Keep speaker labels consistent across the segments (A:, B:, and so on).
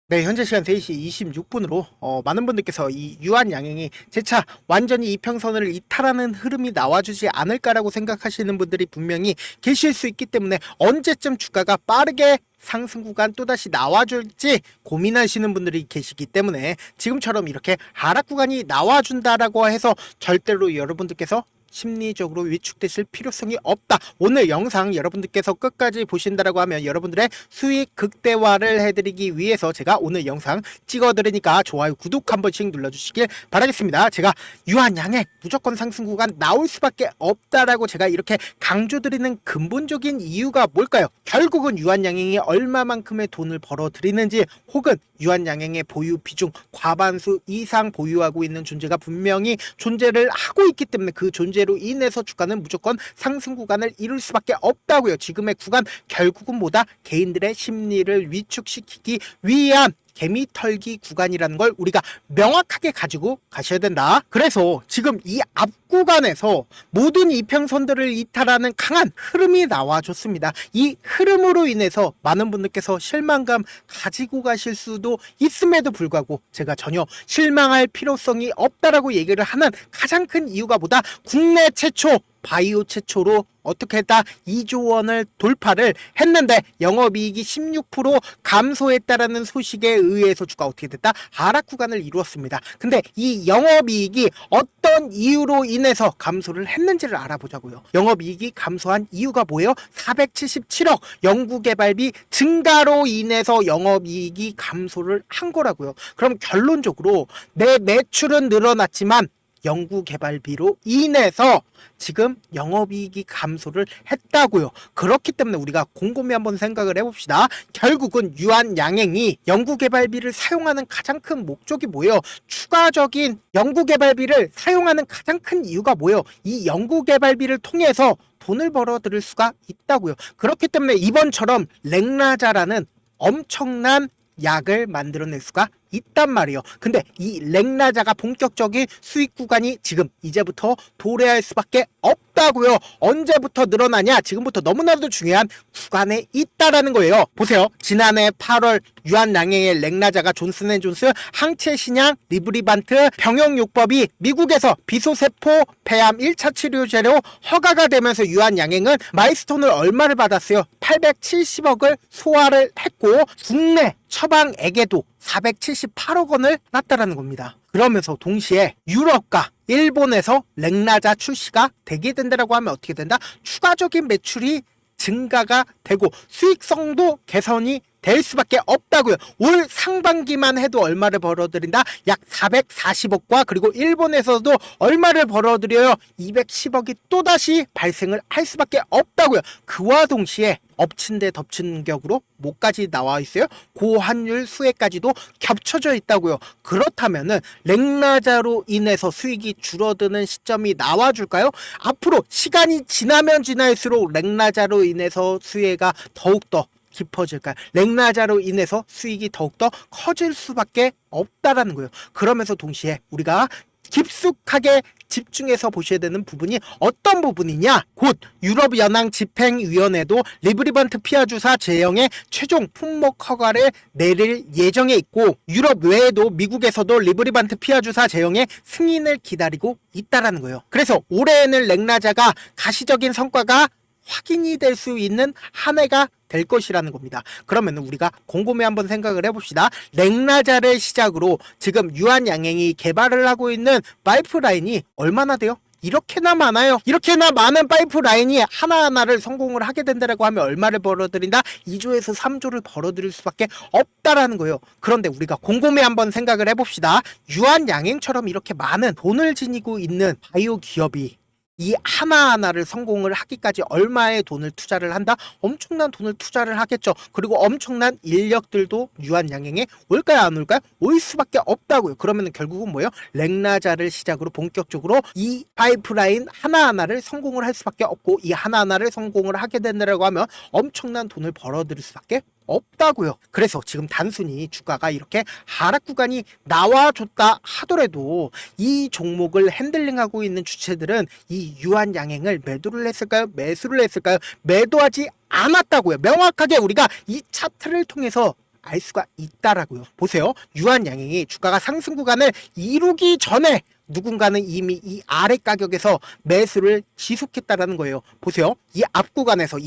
A: 네, 현재 시간 3시 26분으로 많은 분들께서 이 유한 양행이 재차 완전히 이평선을 이탈하는 흐름이 나와주지 않을까라고 생각하시는 분들이 분명히 계실 수 있기 때문에 언제쯤 주가가 빠르게 상승 구간 또다시 나와줄지 고민하시는 분들이 계시기 때문에 지금처럼 이렇게 하락 구간이 나와준다라고 해서 절대로 여러분들께서 심리적으로 위축되실 필요성이 없다. 오늘 영상 여러분들께서 끝까지 보신다라고 하면 여러분들의 수익 극대화를 해드리기 위해서 제가 오늘 영상 찍어드리니까 좋아요, 구독 한 번씩 눌러주시길 바라겠습니다. 제가 유한양행 무조건 상승 구간 나올 수밖에 없다라고 제가 이렇게 강조드리는 근본적인 이유가 뭘까요? 결국은 유한양행이 얼마만큼의 돈을 벌어들이는지 혹은 유한양행의 보유 비중 과반수 이상 보유하고 있는 존재가 분명히 존재를 하고 있기 때문에 그 존재로 인해서 주가는 무조건 상승 구간을 이룰 수밖에 없다고요. 지금의 구간 결국은 뭐다? 개인들의 심리를 위축시키기 위한 개미 털기 구간이라는 걸 우리가 명확하게 가지고 가셔야 된다. 그래서 지금 이 앞 구간에서 모든 이평선들을 이탈하는 강한 흐름이 나와줬습니다. 이 흐름으로 인해서 많은 분들께서 실망감 가지고 가실 수도 있음에도 불구하고 제가 전혀 실망할 필요성이 없다라고 얘기를 하는 가장 큰 이유가 뭐다? 국내 최초 바이오 최초로 어떻게 했다? 2조 원을 돌파를 했는데 영업이익이 16% 감소했다라는 소식에 의해서 주가 어떻게 됐다? 하락 구간을 이루었습니다. 근데 이 영업이익이 어떤 이유로 인해서 감소를 했는지를 알아보자고요. 영업이익이 감소한 이유가 뭐예요? 477억 연구개발비 증가로 인해서 영업이익이 감소를 한 거라고요. 그럼 결론적으로 내 매출은 늘어났지만 연구개발비로 인해서 지금 영업이익이 감소를 했다고요. 그렇기 때문에 우리가 곰곰이 한번 생각을 해봅시다. 결국은 유한양행이 연구개발비를 사용하는 가장 큰 목적이 뭐예요? 추가적인 연구개발비를 사용하는 가장 큰 이유가 뭐예요? 이 연구개발비를 통해서 돈을 벌어들일 수가 있다고요. 그렇기 때문에 이번처럼 렉나자라는 엄청난 약을 만들어낼 수가 있단 말이에요. 근데 이 렉나자가 본격적인 수익 구간이 지금 이제부터 도래할 수밖에 없다고요. 언제부터 늘어나냐? 지금부터 너무나도 중요한 구간에 있다라는 거예요. 보세요. 지난해 8월 유한양행의 렉나자가 존슨앤존슨 항체 신약 리브리반트 병용요법이 미국에서 비소세포 폐암 1차 치료제로 허가가 되면서 유한양행은 마일스톤을 얼마를 받았어요? 870억을 소화를 했고 국내 처방액에도 478억 원을 놨다라는 겁니다. 그러면서 동시에 유럽과 일본에서 렉나자 출시가 되게 된다라고 하면 어떻게 된다? 추가적인 매출이 증가가 되고 수익성도 개선이 될 수밖에 없다고요. 올 상반기만 해도 얼마를 벌어들인다? 약 440억과 그리고 일본에서도 얼마를 벌어들여요? 210억이 또다시 발생을 할 수밖에 없다고요. 그와 동시에 엎친 데 덮친 격으로 뭐까지 나와 있어요? 고환율 수혜까지도 겹쳐져 있다고요. 그렇다면은 렉나자로 인해서 수익이 줄어드는 시점이 나와줄까요? 앞으로 시간이 지나면 지날수록 렉나자로 인해서 수혜가 더욱더 깊어질까요? 렉나자로 인해서 수익이 더욱더 커질 수밖에 없다라는 거예요. 그러면서 동시에 우리가 깊숙하게 집중해서 보셔야 되는 부분이 어떤 부분이냐? 곧 유럽연항집행위원회도 리브리반트 피하 주사 제형의 최종 품목 허가를 내릴 예정에 있고 유럽 외에도 미국에서도 리브리반트 피하 주사 제형의 승인을 기다리고 있다라는 거예요. 그래서 올해에는 렉나자가 가시적인 성과가 확인이 될 수 있는 한 해가 될 것이라는 겁니다. 그러면 우리가 곰곰이 한번 생각을 해봅시다. 렉나자를 시작으로 지금 유한양행이 개발을 하고 있는 파이프라인이 얼마나 돼요? 이렇게나 많아요. 이렇게나 많은 파이프라인이 하나하나를 성공을 하게 된다라고 하면 얼마를 벌어들인다? 2조에서 3조를 벌어들일 수밖에 없다라는 거예요. 그런데 우리가 곰곰이 한번 생각을 해봅시다. 유한양행처럼 이렇게 많은 돈을 지니고 있는 바이오 기업이 이 하나하나를 성공을 하기까지 얼마의 돈을 투자를 한다? 엄청난 돈을 투자를 하겠죠. 그리고 엄청난 인력들도 유한양행에 올까요, 안 올까요? 올 수밖에 없다고요. 그러면 결국은 뭐예요? 렉나자를 시작으로 본격적으로 이 파이프라인 하나하나를 성공을 할 수밖에 없고 이 하나하나를 성공을 하게 된다고 하면 엄청난 돈을 벌어들일 수밖에 없다고요. 그래서 지금 단순히 주가가 이렇게 하락 구간이 나와줬다 하더라도 이 종목을 핸들링하고 있는 주체들은 이 유한양행을 매도를 했을까요? 매수를 했을까요? 매도하지 않았다고요. 명확하게 우리가 이 차트를 통해서 알 수가 있다라고요. 보세요. 유한양행이 주가가 상승 구간을 이루기 전에 누군가는 이미 이 아래 가격에서 매수를 지속했다라는 거예요. 보세요. 이 앞 구간에서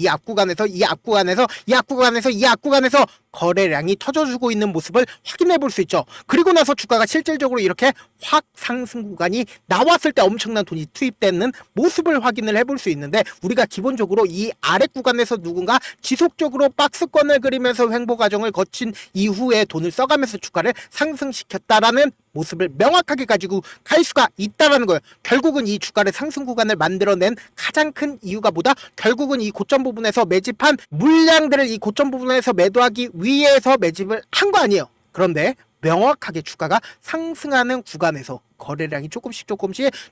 A: 거래량이 터져주고 있는 모습을 확인해 볼 수 있죠. 그리고 나서 주가가 실질적으로 이렇게 확 상승 구간이 나왔을 때 엄청난 돈이 투입되는 모습을 확인을 해볼 수 있는데, 우리가 기본적으로 이 아래 구간에서 누군가 지속적으로 박스권을 그리면서 횡보 과정을 거친 이후에 돈을 써가면서 주가를 상승시켰다라는 모습을 명확하게 가지고 갈 수가 있다라는 거예요. 결국은 이 주가를 상승 구간을 만들어낸 가장 큰 이유가 뭐다? 결국은 이 고점 부분에서 매집한 물량들을 이 고점 부분에서 매도하기 위해서 매집을 한 거 아니에요. 그런데 명확하게 주가가 상승하는 구간에서 거래량이 조금씩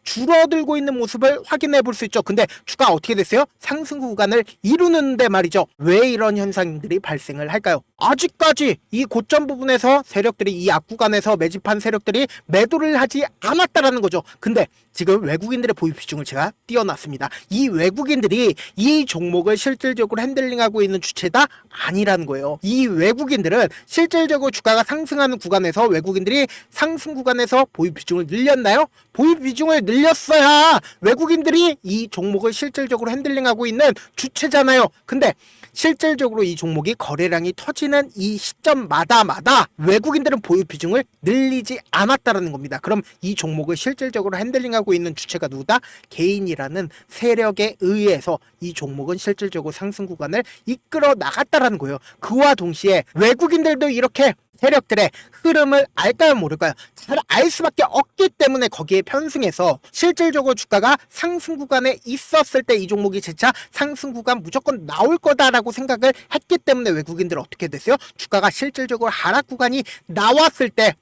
A: 줄어들고 있는 모습을 확인해 볼 수 있죠. 근데 주가가 어떻게 됐어요? 상승 구간을 이루는데 말이죠. 왜 이런 현상들이 발생을 할까요? 아직까지 이 고점 부분에서 세력들이, 이 앞 구간에서 매집한 세력들이 매도를 하지 않았다라는 거죠. 근데 지금 외국인들의 보유 비중을 제가 띄워놨습니다. 이 외국인들이 이 종목을 실질적으로 핸들링하고 있는 주체다? 아니라는 거예요. 이 외국인들은 실질적으로 주가가 상승하는 구간에서 외국인들이 상승 구간에서 보유 비중을 늘렸나요? 보유 비중을 늘렸어야 외국인들이 이 종목을 실질적으로 핸들링하고 있는 주체잖아요. 근데 실질적으로 이 종목이 거래량이 터지는 이 시점마다 외국인들은 보유 비중을 늘리지 않았다는 겁니다. 그럼 이 종목을 실질적으로 핸들링하고 있는 주체가 누구다? 개인이라는 세력에 의해서 이 종목은 실질적으로 상승 구간을 이끌어 나갔다라는 거예요. 그와 동시에 외국인들도 이렇게 세력들의 흐름을 알까요, 모를까요? 잘 알 수밖에 없기 때문에 거기에 편승해서 실질적으로 주가가 상승 구간에 있었을 때 이 종목이 재차 상승 구간 무조건 나올 거다라고 생각을 했기 때문에 외국인들은 어떻게 됐어요? 주가가 실질적으로 하락 구간이 나왔을 때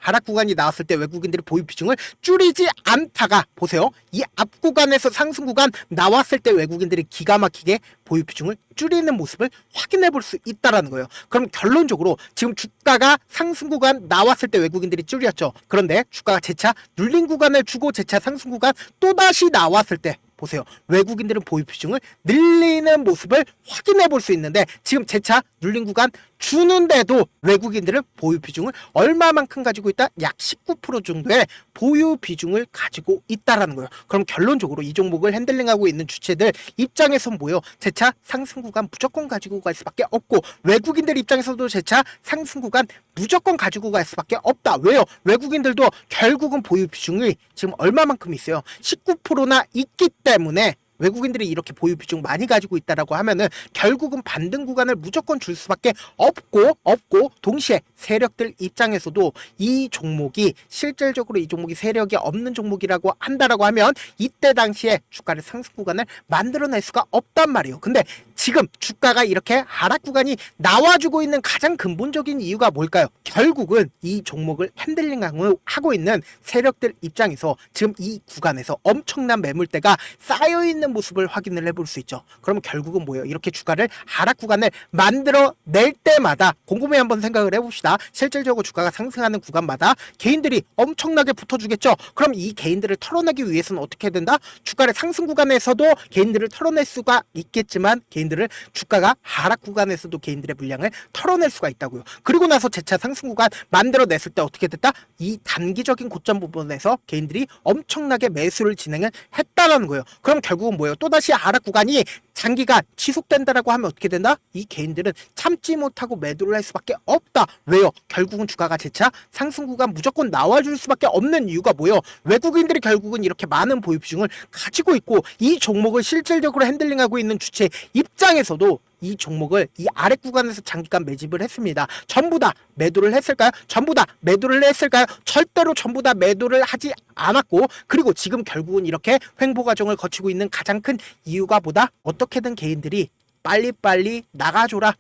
A: 외국인들이 보유 비중을 줄이지 않다가, 보세요. 이 앞 구간에서 상승 구간 나왔을 때 외국인들이 기가 막히게 보유 비중을 줄이는 모습을 확인해 볼 수 있다라는 거예요. 그럼 결론적으로 지금 주가가 상승 구간 나왔을 때 외국인들이 줄였죠. 그런데 주가가 재차 눌린 구간을 주고 재차 상승 구간 또다시 나왔을 때 보세요. 외국인들은 보유 비중을 늘리는 모습을 확인해 볼 수 있는데, 지금 재차 눌린 구간 주는데도 외국인들은 보유 비중을 얼마만큼 가지고 있다? 약 19% 정도의 보유 비중을 가지고 있다라는 거예요. 그럼 결론적으로 이 종목을 핸들링하고 있는 주체들 입장에선 뭐예요? 재차 상승 구간 무조건 가지고 갈 수밖에 없고, 외국인들 입장에서도 재차 상승 구간 무조건 가지고 갈 수밖에 없다. 왜요? 외국인들도 결국은 보유 비중이 지금 얼마만큼 있어요? 19%나 있기 때문에 외국인들이 이렇게 보유 비중 많이 가지고 있다라고 하면은 결국은 반등 구간을 무조건 줄 수밖에 없고 동시에 세력들 입장에서도 이 종목이 실질적으로 이 종목이 세력이 없는 종목이라고 한다라고 하면 이때 당시에 주가를 상승 구간을 만들어낼 수가 없단 말이에요. 근데 지금 주가가 이렇게 하락 구간이 나와주고 있는 가장 근본적인 이유가 뭘까요? 결국은 이 종목을 핸들링하고 있는 세력들 입장에서 지금 이 구간에서 엄청난 매물대가 쌓여있는 모습을 확인을 해볼 수 있죠. 그러면 결국은 뭐예요? 이렇게 주가를 하락 구간을 만들어낼 때마다 곰곰이 한번 생각을 해봅시다. 실질적으로 주가가 상승하는 구간마다 개인들이 엄청나게 붙어주겠죠. 그럼 이 개인들을 털어내기 위해서는 어떻게 된다? 주가를 상승 구간에서도 개인들을 털어낼 수가 있겠지만 개인들을 주가가 하락 구간에서도 개인들의 물량을 털어낼 수가 있다고요. 그리고 나서 재차 상승 구간 만들어냈을 때 어떻게 됐다? 이 단기적인 고점 부분에서 개인들이 엄청나게 매수를 진행을 했다라는 거예요. 그럼 결국은 뭐예요? 또다시 하락 구간이 장기간 지속된다라고 하면 어떻게 된다? 이 개인들은 참지 못하고 매도를 할 수밖에 없다. 왜요? 결국은 주가가 재차 상승 구간 무조건 나와줄 수밖에 없는 이유가 뭐예요? 외국인들이 결국은 이렇게 많은 보유 비중을 가지고 있고 이 종목을 실질적으로 핸들링하고 있는 주체 입장에서도 이 종목을 이 아래 구간에서 장기간 매집을 했습니다. 전부 다 매도를 했을까요? 전부 다 매도를 했을까요? 절대로 전부 다 매도를 하지 않았고, 그리고 지금 결국은 이렇게 횡보 과정을 거치고 있는 가장 큰 이유가 뭐다? 어떻게든 개인들이 빨리빨리 나가줘라.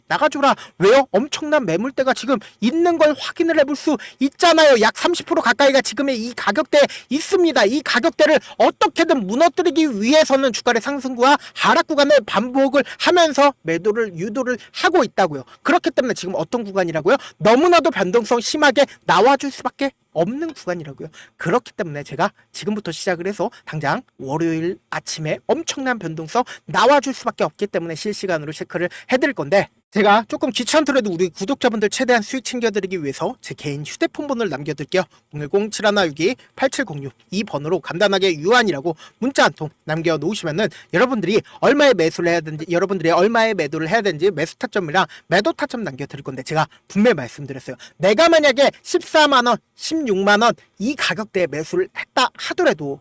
A: 왜요? 엄청난 매물대가 지금 있는 걸 확인을 해볼 수 있잖아요. 약 30% 가까이가 지금의 이 가격대에 있습니다. 이 가격대를 어떻게든 무너뜨리기 위해서는 주가의 상승과 하락 구간을 반복을 하면서 매도를 유도를 하고 있다고요. 그렇기 때문에 지금 어떤 구간이라고요? 너무나도 변동성 심하게 나와줄 수밖에 없는 구간이라고요. 그렇기 때문에 제가 지금부터 시작을 해서 당장 월요일 아침에 엄청난 변동성 나와줄 수밖에 없기 때문에 실시간으로 체크를 해드릴 건데, 제가 조금 귀찮더라도 우리 구독자분들 최대한 수익 챙겨드리기 위해서 제 개인 휴대폰 번호를 남겨둘게요. 010-7162-8706 이 번호로 간단하게 유한이라고 문자 한 통 남겨놓으시면은 여러분들이 얼마에 매수를 해야 되는지, 여러분들이 얼마에 매도를 해야 되는지 매수 타점이랑 매도 타점 남겨드릴 건데, 제가 분명히 말씀드렸어요. 내가 만약에 14만원, 16만원 이 가격대에 매수를 했다 하더라도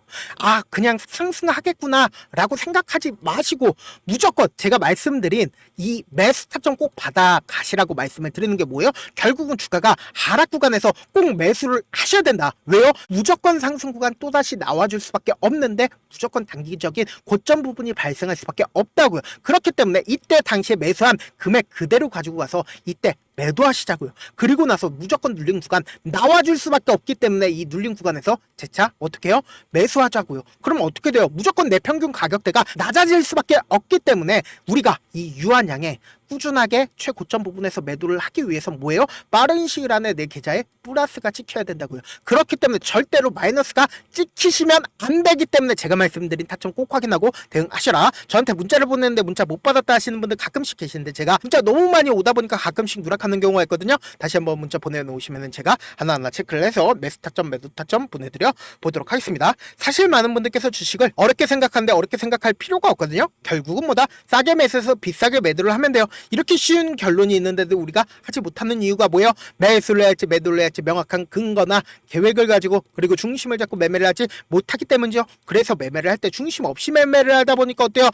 A: 그냥 상승하겠구나 라고 생각하지 마시고 무조건 제가 말씀드린 이 매수 타점 꼭 받아 가시라고 말씀을 드리는 게 뭐예요? 결국은 주가가 하락 구간에서 꼭 매수를 하셔야 된다. 왜요? 무조건 상승 구간 또다시 나와줄 수밖에 없는데 무조건 단기적인 고점 부분이 발생할 수밖에 없다고요. 그렇기 때문에 이때 당시에 매수한 금액 그대로 가지고 가서 이때 매도하시자고요. 그리고 나서 무조건 눌린 구간 나와줄 수밖에 없기 때문에 이 눌린 구간에서 재차 어떻게 해요? 매수하자고요. 그럼 어떻게 돼요? 무조건 내 평균 가격대가 낮아질 수밖에 없기 때문에 우리가 이 유한양에 꾸준하게 최고점 부분에서 매도를 하기 위해서 뭐예요? 빠른 시일 안에 내 계좌에 플러스가 찍혀야 된다고요. 그렇기 때문에 절대로 마이너스가 찍히시면 안 되기 때문에 제가 말씀드린 타점 꼭 확인하고 대응하셔라. 저한테 문자를 보냈는데 문자 못 받았다 하시는 분들 가끔씩 계시는데 제가 문자 너무 많이 오다 보니까 가끔씩 누락하는 경우가 있거든요. 다시 한번 문자 보내놓으시면 제가 하나하나 체크를 해서 매수 타점 매도 타점 보내드려 보도록 하겠습니다. 사실 많은 분들께서 주식을 어렵게 생각하는데 어렵게 생각할 필요가 없거든요. 결국은 뭐다? 싸게 매수해서 비싸게 매도를 하면 돼요. 이렇게 쉬운 결론이 있는데도 우리가 하지 못하는 이유가 뭐예요? 매수를 해야 할지 매도를 해야 할지 명확한 근거나 계획을 가지고, 그리고 중심을 잡고 매매를 하지 못하기 때문이죠. 그래서 매매를 할 때 중심 없이 매매를 하다 보니까 어때요?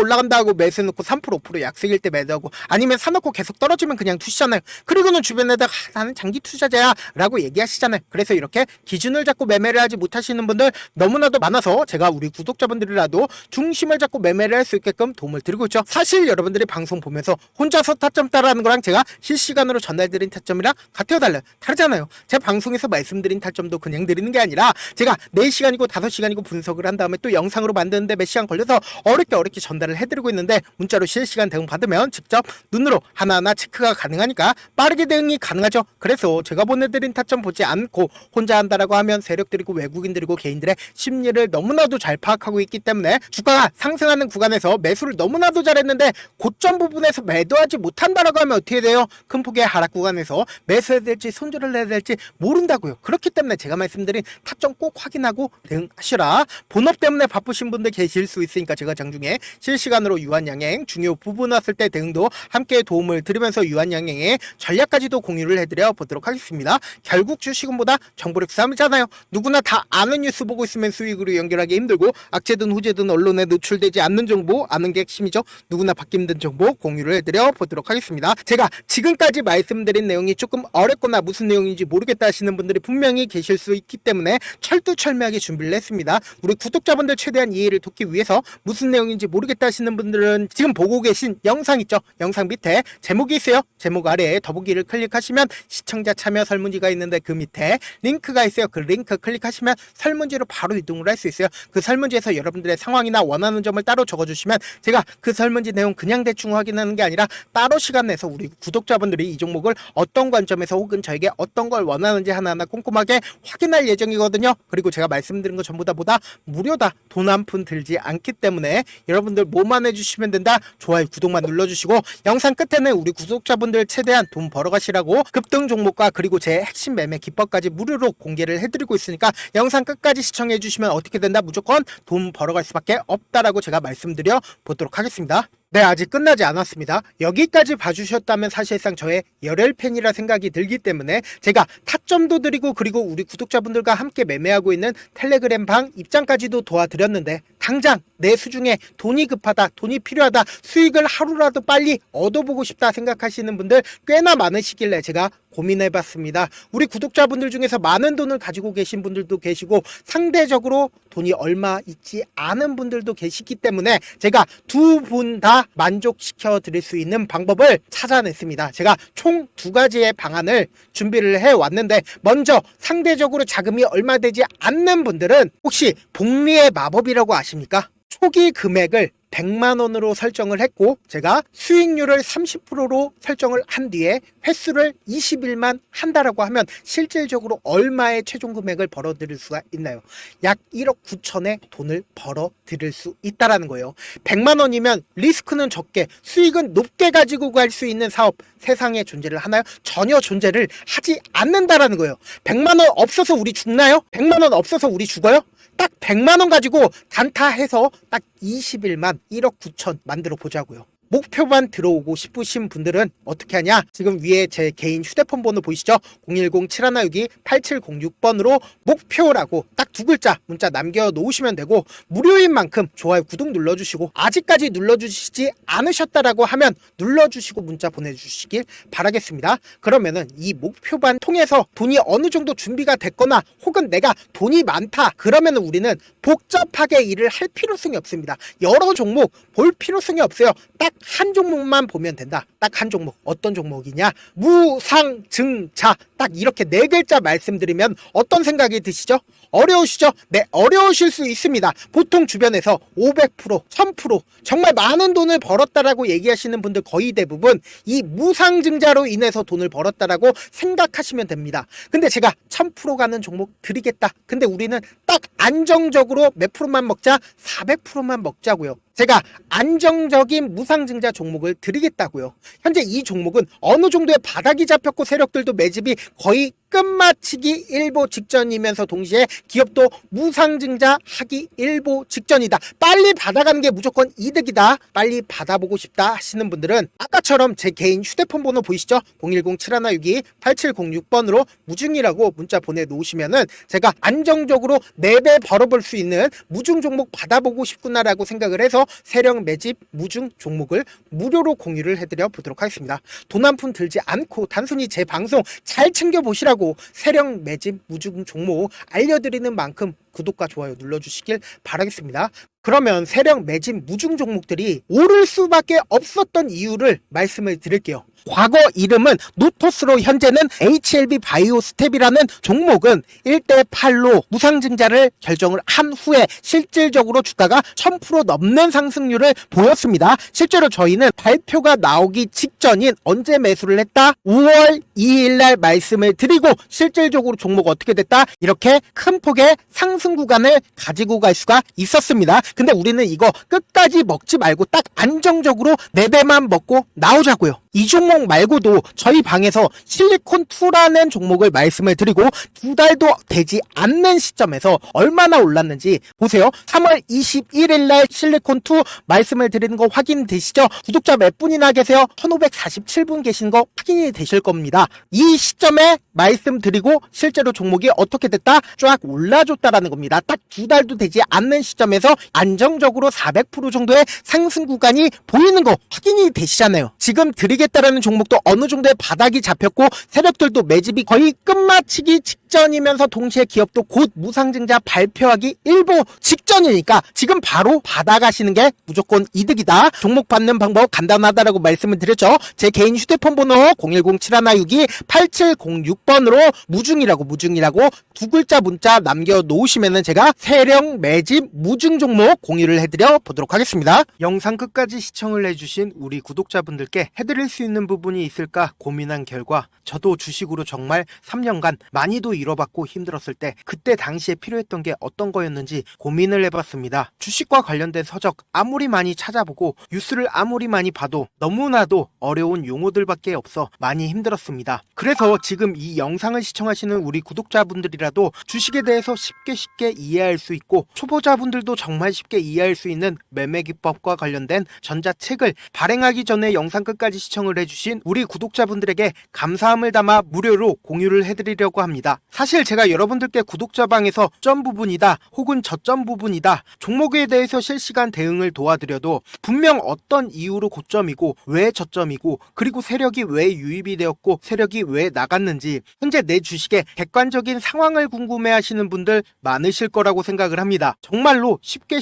A: 올라간다 하고 매수해놓고 3% 5% 약세일 때 매도하고, 아니면 사놓고 계속 떨어지면 그냥 투시잖아요. 그리고는 주변에다가 나는 장기 투자자야 라고 얘기하시잖아요. 그래서 이렇게 기준을 잡고 매매를 하지 못하시는 분들 너무나도 많아서 제가 우리 구독자분들이라도 중심을 잡고 매매를 할 수 있게끔 도움을 드리고 있죠. 사실 여러분들이 방송 보면서 혼자서 타점 따라하는 거랑 제가 실시간으로 전달드린 타점이랑 같아요, 달라요? 다르잖아요. 제 방송에서 말씀드린 타점도 그냥 드리는 게 아니라 제가 4시간이고 5시간이고 분석을 한 다음에 또 영상으로 만드는데 몇 시간 걸려서 어렵게 전달을 해드리고 있는데, 문자로 실시간 대응 받으면 직접 눈으로 하나하나 체크가 가능하니까 빠르게 대응이 가능하죠. 그래서 제가 보내드린 타점 보지 않고 혼자 한다라고 하면 세력들이고 외국인들이고 개인들의 심리를 너무나도 잘 파악하고 있기 때문에 주가가 상승하는 구간에서 매수를 너무나도 잘했는데 고점 부분에서 매도하지 못한다라고 하면 어떻게 돼요? 큰 폭의 하락 구간에서 매수해야 될지 손절을 해야 될지 모른다고요. 그렇기 때문에 제가 말씀드린 타점 꼭 확인하고 대응하시라. 본업 때문에 바쁘신 분들 계실 수 있으니까 제가 장중에 실시간으로 유한양행 중요 부분 왔을 때 대응도 함께 도움을 드리면서 유한양행의 전략까지도 공유를 해드려 보도록 하겠습니다. 결국 주식은보다 정보력 싸움이잖아요. 누구나 다 아는 뉴스 보고 있으면 수익으로 연결하기 힘들고, 악재든 후재든 언론에 노출되지 않는 정보 아는 게 핵심이죠. 누구나 받기 힘든 정보 공유를 해드려 보도록 하겠습니다. 제가 지금까지 말씀드린 내용이 조금 어렵거나 무슨 내용인지 모르겠다 하시는 분들이 분명히 계실 수 있기 때문에 철두철미하게 준비를 했습니다. 우리 구독자분들 최대한 이해를 돕기 위해서 무슨 내용인지 모르겠다 하시는 분들은 지금 보고 계신 영상 있죠? 영상 밑에 제목이 있어요. 제목 아래에 더보기를 클릭하시면 시청자 참여 설문지가 있는데 그 밑에 링크가 있어요. 그 링크 클릭하시면 설문지로 바로 이동을 할 수 있어요. 그 설문지에서 여러분들의 상황이나 원하는 점을 따로 적어주시면 제가 그 설문지 내용 그냥 대충 확인하는 게 아니라 따로 시간 내서 우리 구독자분들이 이 종목을 어떤 관점에서 혹은 저에게 어떤 걸 원하는지 하나하나 꼼꼼하게 확인할 예정이거든요. 그리고 제가 말씀드린 거 전부 다 보다 무료다. 돈 한 푼 들지 않기 때문에 여러분들 뭐만 해주시면 된다. 좋아요, 구독만 눌러주시고 영상 끝에는 우리 구독자분들 최대한 돈 벌어가시라고 급등 종목과 그리고 제 핵심 매매 기법까지 무료로 공개를 해드리고 있으니까 영상 끝까지 시청해주시면 어떻게 된다? 무조건 돈 벌어갈 수밖에 없다라고 제가 말씀드려 보도록 하겠습니다. 네, 아직 끝나지 않았습니다. 여기까지 봐주셨다면 사실상 저의 열혈 팬이라 생각이 들기 때문에 제가 타점도 드리고 그리고 우리 구독자분들과 함께 매매하고 있는 텔레그램 방 입장까지도 도와드렸는데, 당장 내 수중에 돈이 급하다, 돈이 필요하다, 수익을 하루라도 빨리 얻어보고 싶다 생각하시는 분들 꽤나 많으시길래 제가 고민해봤습니다. 우리 구독자분들 중에서 많은 돈을 가지고 계신 분들도 계시고 상대적으로 돈이 얼마 있지 않은 분들도 계시기 때문에 제가 두 분 다 만족시켜 드릴 수 있는 방법을 찾아냈습니다. 제가 총 2가지의 방안을 준비를 해왔는데, 먼저 상대적으로 자금이 얼마 되지 않는 분들은 혹시 복리의 마법이라고 아십니까? 초기 금액을 100만 원으로 설정을 했고 제가 수익률을 30%로 설정을 한 뒤에 횟수를 20일만 한다라고 하면 실질적으로 얼마의 최종 금액을 벌어들일 수가 있나요? 약 1억 9천의 돈을 벌어들일 수 있다라는 거예요. 100만 원이면 리스크는 적게 수익은 높게 가지고 갈 수 있는 사업 세상에 존재를 하나요? 전혀 존재를 하지 않는다라는 거예요. 100만 원 없어서 우리 죽나요? 100만 원 없어서 우리 죽어요? 딱 100만 원 가지고 단타해서 딱 20일만 1억 9천 만들어 보자고요. 목표만 들어오고 싶으신 분들은 어떻게 하냐? 지금 위에 제 개인 휴대폰 번호 보이시죠? 010-7162-8706번으로 목표라고 딱 두 글자 문자 남겨놓으시면 되고 무료인 만큼 좋아요 구독 눌러주시고 아직까지 눌러주시지 않으셨다라고 하면 눌러주시고 문자 보내주시길 바라겠습니다. 그러면은 이 목표반 통해서 돈이 어느 정도 준비가 됐거나 혹은 내가 돈이 많다 그러면은 우리는 복잡하게 일을 할 필요성이 없습니다. 여러 종목 볼 필요성이 없어요. 딱 한 종목만 보면 된다. 딱 한 종목. 어떤 종목이냐? 무상증자. 딱 이렇게 네 글자 말씀드리면 어떤 생각이 드시죠? 어려우시죠? 네, 어려우실 수 있습니다. 보통 주변에서 500%, 1000% 정말 많은 돈을 벌었다라고 얘기하시는 분들 거의 대부분 이 무상증자로 인해서 돈을 벌었다라고 생각하시면 됩니다. 근데 제가 1000% 가는 종목 드리겠다. 근데 우리는 딱 안정적으로 몇 프로만 먹자? 400%만 먹자고요. 제가 안정적인 무상증자 종목을 드리겠다고요. 현재 이 종목은 어느 정도의 바닥이 잡혔고 세력들도 매집이 거의 끝마치기 일보 직전이면서 동시에 기업도 무상증자 하기 일보 직전이다. 빨리 받아가는 게 무조건 이득이다. 빨리 받아보고 싶다 하시는 분들은 아까처럼 제 개인 휴대폰 번호 보이시죠? 010-7162-8706번으로 무중이라고 문자 보내놓으시면은 제가 안정적으로 4배 벌어볼 수 있는 무중 종목 받아보고 싶구나라고 생각을 해서 세력 매집 무중 종목을 무료로 공유를 해드려 보도록 하겠습니다. 돈 한 푼 들지 않고 단순히 제 방송 잘 챙겨보시라고 세력 매집 무중 종목 알려드리는 만큼 구독과 좋아요 눌러주시길 바라겠습니다. 그러면 세력 매집 무중 종목들이 오를 수밖에 없었던 이유를 말씀을 드릴게요. 과거 이름은 노토스로 현재는 HLB 바이오스텝이라는 종목은 1대8로 무상증자를 결정을 한 후에 실질적으로 주가가 1000% 넘는 상승률을 보였습니다. 실제로 저희는 발표가 나오기 직전인 언제 매수를 했다? 5월 2일 날 말씀을 드리고 실질적으로 종목 어떻게 됐다? 이렇게 큰 폭의 상승 구간을 가지고 갈 수가 있었습니다. 근데 우리는 이거 끝까지 먹지 말고 딱 안정적으로 4배만 먹고 나오자고요. 이 종목 말고도 저희 방에서 실리콘2라는 종목을 말씀을 드리고 2달도 되지 않는 시점에서 얼마나 올랐는지 보세요. 3월 21일 날 실리콘2 말씀을 드리는 거 확인되시죠? 구독자 몇 분이나 계세요? 1547분 계신 거 확인이 되실 겁니다. 이 시점에 말씀드리고 실제로 종목이 어떻게 됐다? 쫙 올라줬다라는 겁니다. 딱 2달도 되지 않는 시점에서 안정적으로 400% 정도의 상승 구간이 보이는 거 확인이 되시잖아요. 지금 드리겠다라는 종목도 어느 정도의 바닥이 잡혔고 세력들도 매집이 거의 끝마치기 직전이면서 동시에 기업도 곧 무상증자 발표하기 일보 직전이니까 지금 바로 받아가시는 게 무조건 이득이다. 종목 받는 방법 간단하다라고 말씀을 드렸죠. 제 개인 휴대폰 번호 010-7162-8706번으로 무중이라고 두 글자 문자 남겨놓으시면은 제가 세력 매집 무중 종목 공유를 해드려 보도록 하겠습니다. 영상 끝까지 시청을 해주신 우리 구독자분들께 해드릴 수 있는 부분이 있을까 고민한 결과 저도 주식으로 정말 3년간 많이도 잃어봤고 힘들었을 때 그때 당시에 필요했던 게 어떤 거였는지 고민을 해봤습니다. 주식과 관련된 서적 아무리 많이 찾아보고 뉴스를 아무리 많이 봐도 너무나도 어려운 용어들밖에 없어 많이 힘들었습니다. 그래서 지금 이 영상을 시청하시는 우리 구독자분들이라도 주식에 대해서 쉽게 이해할 수 있고 초보자분들도 정말 쉽게 이해할 수 있는 매매 기법과 관련된 전자책을 발행하기 전에 영상 끝까지 시청을 해주신 우리 구독자분들에게 감사함을 담아 무료로 공유를 해드리려고 합니다. 사실 제가 여러분들께 구독자방에서 점 부분이다 혹은 저점 부분이다 종목에 대해서 실시간 대응을 도와드려도 분명 어떤 이유로 고점이고 왜 저점이고 그리고 세력이 왜 유입이 되었고 세력이 왜 나갔는지 현재 내 주식의 객관적인 상황을 궁금해하시는 분들 많으실 거라고 생각을 합니다. 정말로 쉽게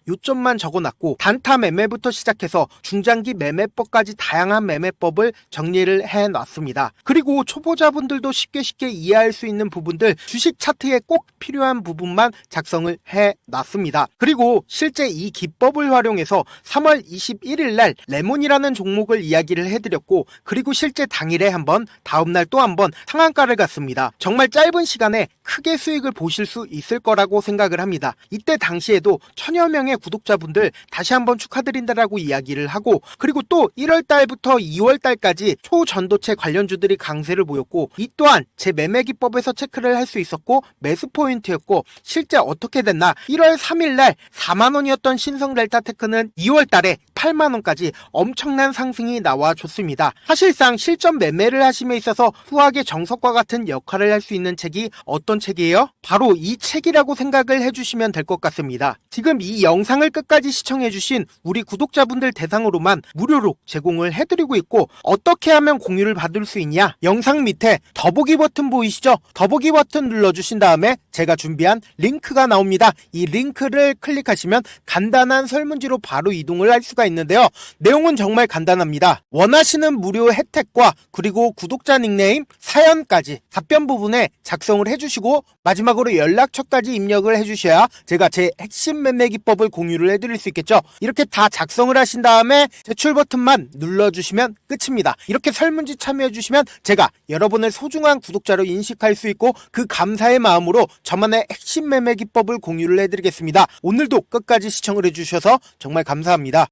A: 요점만 적어놨고 단타 매매부터 시작해서 중장기 매매법까지 다양한 매매 매매법을 정리를 해놨습니다. 그리고 초보자분들도 쉽게 이해할 수 있는 부분들, 주식 차트에 꼭 필요한 부분만 작성을 해놨습니다. 그리고 실제 이 기법을 활용해서 3월 21일 날 레몬이라는 종목을 이야기를 해드렸고, 그리고 실제 당일에 한번, 다음날 또 한번 상한가를 갔습니다. 정말 짧은 시간에 크게 수익을 보실 수 있을 거라고 생각을 합니다. 이때 당시에도 1000여 명의 구독자분들 다시 한번 축하드린다라고 이야기를 하고, 그리고 또 1월달부터 2월달까지 초전도체 관련주들이 강세를 보였고, 이 또한 제 매매 기법에서 체크를 할 수 있었고 매수 포인트였고, 실제 어떻게 됐나, 1월 3일날 4만원이었던 신성델타테크는 2월달에 8만원까지 엄청난 상승이 나와줬습니다. 사실상 실전 매매를 하심에 있어서 수학의 정석과 같은 역할을 할 수 있는 책이 어떤 책이에요? 바로 이 책이라고 생각을 해주시면 될 것 같습니다. 지금 이 영상을 끝까지 시청해주신 우리 구독자분들 대상으로만 무료로 제공을 해드리고 있고, 어떻게 하면 공유를 받을 수 있냐? 영상 밑에 더보기 버튼 보이시죠? 더보기 버튼 눌러주신 다음에 제가 준비한 링크가 나옵니다. 이 링크를 클릭하시면 간단한 설문지로 바로 이동을 할 수가 있는데요. 내용은 정말 간단합니다. 원하시는 무료 혜택과 그리고 구독자 닉네임, 사연까지 답변 부분에 작성을 해주시고, 마지막으로 연락처까지 입력을 해주셔야 제가 제 핵심 매매 기법을 공유를 해드릴 수 있겠죠. 이렇게 다 작성을 하신 다음에 제출 버튼만 눌러주시면 끝입니다. 이렇게 설문지 참여해주시면 제가 여러분을 소중한 구독자로 인식할 수 있고, 그 감사의 마음으로 저만의 핵심 매매 기법을 공유를 해드리겠습니다. 오늘도 끝까지 시청을 해주셔서 정말 감사합니다.